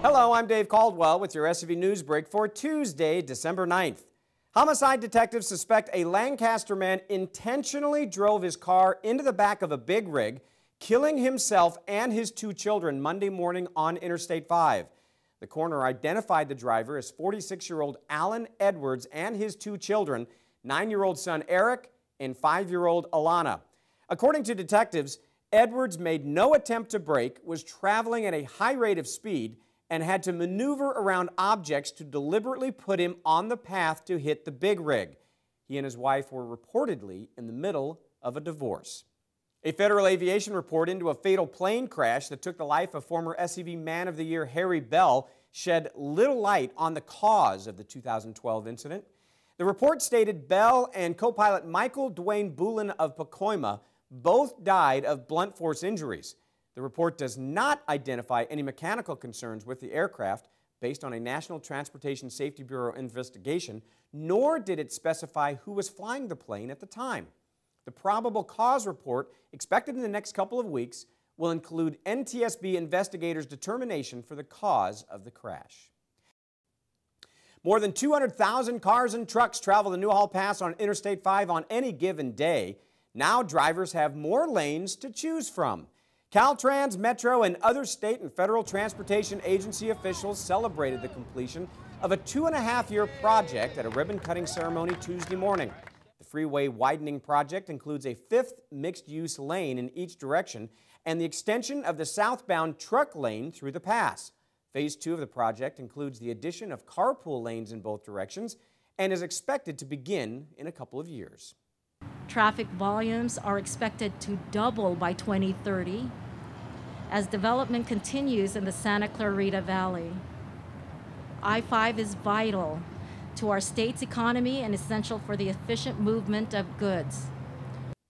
Hello, I'm Dave Caldwell with your SCV NewsBreak for Tuesday, December 9th. Homicide detectives suspect a Lancaster man intentionally drove his car into the back of a big rig, killing himself and his two children Monday morning on Interstate 5. The coroner identified the driver as 46-year-old Alan Edwards and his two children, 9-year-old son Eric and 5-year-old Alana. According to detectives, Edwards made no attempt to brake, was traveling at a high rate of speed, and had to maneuver around objects to deliberately put him on the path to hit the big rig. He and his wife were reportedly in the middle of a divorce. A federal aviation report into a fatal plane crash that took the life of former SCV Man of the Year Harry Bell shed little light on the cause of the 2012 incident. The report stated Bell and co-pilot Michael Dwayne Boulin of Pacoima both died of blunt force injuries. The report does not identify any mechanical concerns with the aircraft based on a National Transportation Safety Bureau investigation, nor did it specify who was flying the plane at the time. The probable cause report, expected in the next couple of weeks, will include NTSB investigators' determination for the cause of the crash. More than 200,000 cars and trucks travel the Newhall Pass on Interstate 5 on any given day. Now drivers have more lanes to choose from. Caltrans, Metro, and other state and federal transportation agency officials celebrated the completion of a 2.5-year project at a ribbon-cutting ceremony Tuesday morning. The freeway widening project includes a 5th mixed-use lane in each direction and the extension of the southbound truck lane through the pass. Phase 2 of the project includes the addition of carpool lanes in both directions and is expected to begin in a couple of years. Traffic volumes are expected to double by 2030 as development continues in the Santa Clarita Valley. I-5 is vital to our state's economy and essential for the efficient movement of goods.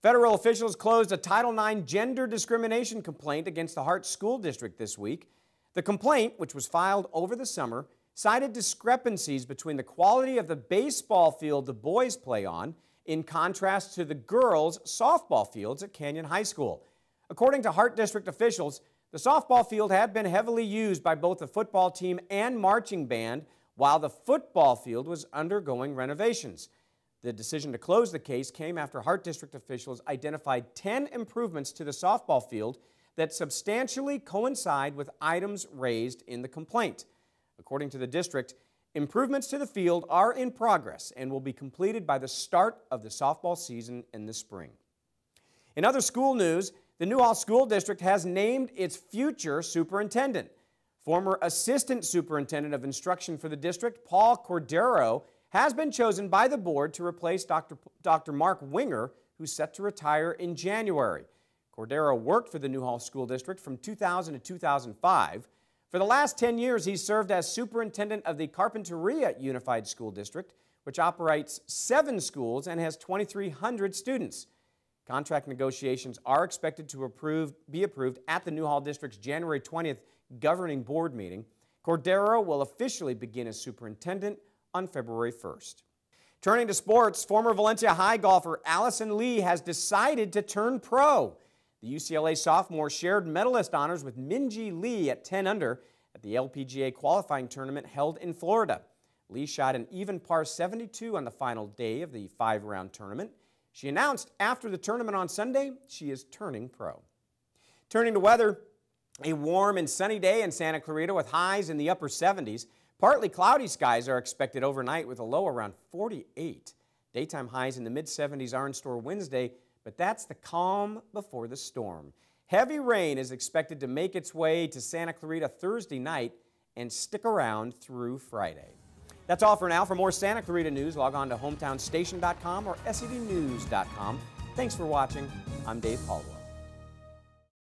Federal officials closed a Title IX gender discrimination complaint against the Hart School District this week. The complaint, which was filed over the summer, cited discrepancies between the quality of the baseball field the boys play on in contrast to the girls' softball fields at Canyon High School. According to Hart District officials, the softball field had been heavily used by both the football team and marching band, while the football field was undergoing renovations. The decision to close the case came after Hart District officials identified 10 improvements to the softball field that substantially coincide with items raised in the complaint. According to the district, improvements to the field are in progress and will be completed by the start of the softball season in the spring. In other school news, the Newhall School District has named its future superintendent. Former Assistant Superintendent of Instruction for the district, Paul Cordeiro, has been chosen by the board to replace Dr. Marc Winger, who's set to retire in January. Cordeiro worked for the Newhall School District from 2000 to 2005. For the last 10 years, he served as superintendent of the Carpinteria Unified School District, which operates 7 schools and has 2,300 students. Contract negotiations are expected to be approved at the Newhall District's January 20th governing board meeting. Cordeiro will officially begin as superintendent on February 1st. Turning to sports, former Valencia High golfer Alison Lee has decided to turn pro. The UCLA sophomore shared medalist honors with Minjee Lee at 10 under at the LPGA qualifying tournament held in Florida. Lee shot an even par 72 on the final day of the 5-round tournament. She announced after the tournament on Sunday she is turning pro. Turning to weather, a warm and sunny day in Santa Clarita with highs in the upper 70s. Partly cloudy skies are expected overnight with a low around 48. Daytime highs in the mid-70s are in store Wednesday, but that's the calm before the storm. Heavy rain is expected to make its way to Santa Clarita Thursday night and stick around through Friday. That's all for now. For more Santa Clarita news, log on to hometownstation.com or scvnews.com. Thanks for watching. I'm Dave Caldwell.